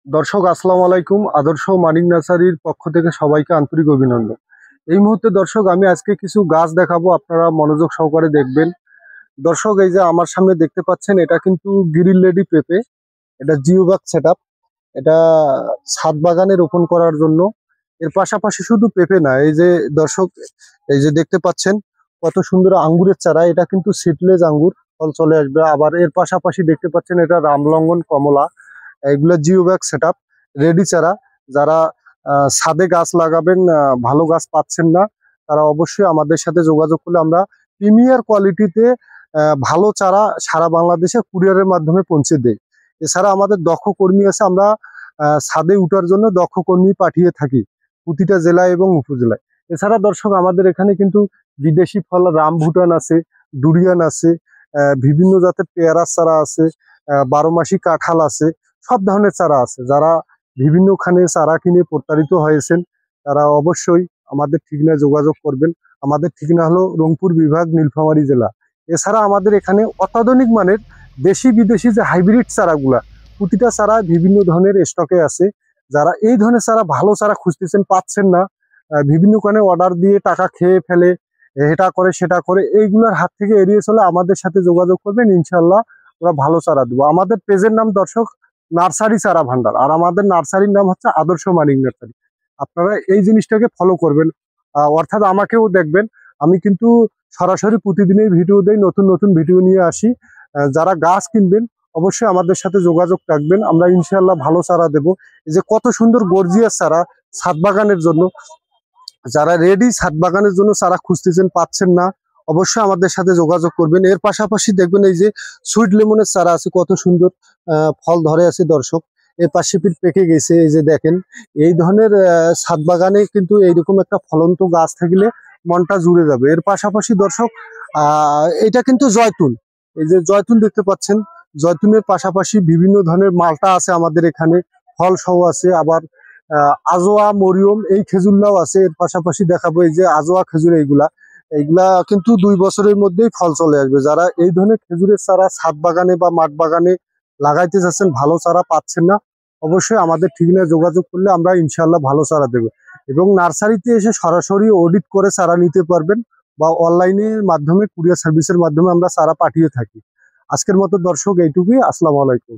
দর্শক আসসালামু আলাইকুম। আদর্শ মানিক নার্সারির পক্ষ থেকে সবাইকে আন্তরিক অভিনন্দন। এই মুহূর্তে দর্শক আমি আজকে কিছু গাছ দেখাবো, আপনারা মনোযোগ সহকারে দেখবেন। দর্শক এই যে আমার সামনে দেখতে পাচ্ছেন, এটা কিন্তু গ্রিল লেডি পেঁপে। এটা জিওব্যাগ সেটআপ। এটা ছাদ বাগানে রোপণ করার জন্য। এর পাশাপাশি শুধু পেঁপে না, এই যে দর্শক এই যে দেখতে পাচ্ছেন কত সুন্দর আঙ্গুরের চারা। এটা কিন্তু সিডলেস আঙ্গুর, ফল চলে আসবে। আবার এর পাশাপাশি দেখতে পাচ্ছেন এটা রামলঙ্গন কমলা। এগুলো জিওব্যাগ সেটআপ রেডি চারা। যারা ছাদে গাছ লাগাবেন, ভালো গাছ পাচ্ছেন না, তারা অবশ্যই আমাদের সাথে যোগাযোগ করলে আমরা প্রিমিয়ার কোয়ালিটিতে ভালো চারা সারা বাংলাদেশে কুরিয়ারের মাধ্যমে পৌঁছে দেই। এছাড়া আমাদের দক্ষ কর্মী আছে, আমরা ছাদে উঠার জন্য দক্ষ কর্মী পাঠিয়ে থাকি প্রতিটা জেলায় এবং উপজেলায়। এছাড়া দর্শক আমাদের এখানে কিন্তু বিদেশি ফল রামভুটান আছে, ডুরিয়ান আছে, বিভিন্ন জাতের পেয়ারা চারা আছে, 12 মাসি কাঁঠাল আছে, সব ধরনের চারা আছে। যারা বিভিন্নখানে চারা কিনে প্রতারিত হয়েছেন, তারা অবশ্যই আমাদের ঠিকানায় যোগাযোগ করবেন। আমাদের ঠিকানা হলো রংপুর বিভাগ, নীলফামারী জেলা। এছাড়া আমাদের এখানে অত্যাধুনিক মানের দেশি বিদেশি যে হাইব্রিড চারাগুলা, প্রতিটা চারা বিভিন্ন ধরনের স্টকে আছে। যারা এই ধরনের চারা, ভালো চারা খুঁজতেছেন, পাচ্ছেন না, বিভিন্ন কারণে অর্ডার দিয়ে টাকা খেয়ে ফেলে, এটা করে সেটা করে, এইগুলোর হাত থেকে এড়িয়ে চলে আমাদের সাথে যোগাযোগ করবেন। ইনশাল্লাহ ওরা ভালো চারা দেবো। আমাদের পেজের নাম দর্শক নার্সারি চারা ভান্ডার, আর আমাদের নার্সারির নাম হচ্ছে আদর্শ মানিক নার্সারি। আপনারা এই জিনিসটাকে ফলো করবেন, অর্থাৎ আমাকেও দেখবেন। আমি কিন্তু সরাসরি প্রতিদিনই ভিডিও দেই, নতুন নতুন ভিডিও নিয়ে আসি। যারা গাছ কিনবেন অবশ্যই আমাদের সাথে যোগাযোগ রাখবেন, আমরা ইনশাল্লাহ ভালো চারা দেব। এই যে কত সুন্দর গর্জিয়াস চারা ছাদ বাগানের জন্য, যারা রেডি ছাদ বাগানের জন্য চারা খুঁজতেছেন, পাচ্ছেন না, অবশ্যই আমাদের সাথে যোগাযোগ করবেন। এর পাশাপাশি দেখবেন এই যে সুইট লেমনের চারা আছে, কত সুন্দর ফল ধরে আছে দর্শক। এর পাশে পেকে গেছে, এই যে দেখেন। এই ধরনের ছাদ বাগানে কিন্তু এইরকম একটা ফলন্ত গাছ থাকলে মনটা জুড়ে যাবে। এর পাশাপাশি দর্শক এটা কিন্তু জয়তুন। এই যে জয়তুন দেখতে পাচ্ছেন, জয়তুনের পাশাপাশি বিভিন্ন ধরনের মালটা আছে আমাদের এখানে, ফল সহ আছে। আবার আজোয়া, মরিয়ম, এই খেজুরটাও আছে। এর পাশাপাশি দেখাবো এই যে আজোয়া খেজুর। এইগুলা এইগুলা কিন্তু 2 বছরের মধ্যেই ফল চলে আসবে। যারা এই ধরনের খেজুরের চারা ছাদ বাগানে বা মাঠ বাগানে লাগাইতে চাচ্ছেন, ভালো চারা পাচ্ছেন না, অবশ্যই আমাদের ঠিকানায় যোগাযোগ করলে আমরা ইনশাল্লাহ ভালো চারা দেবো। এবং নার্সারিতে এসে সরাসরি অডিট করে চারা নিতে পারবেন, বা অনলাইনের মাধ্যমে কুরিয়ার সার্ভিসের মাধ্যমে আমরা চারা পাঠিয়ে থাকি। আজকের মতো দর্শক এইটুকুই। আসসালামু আলাইকুম।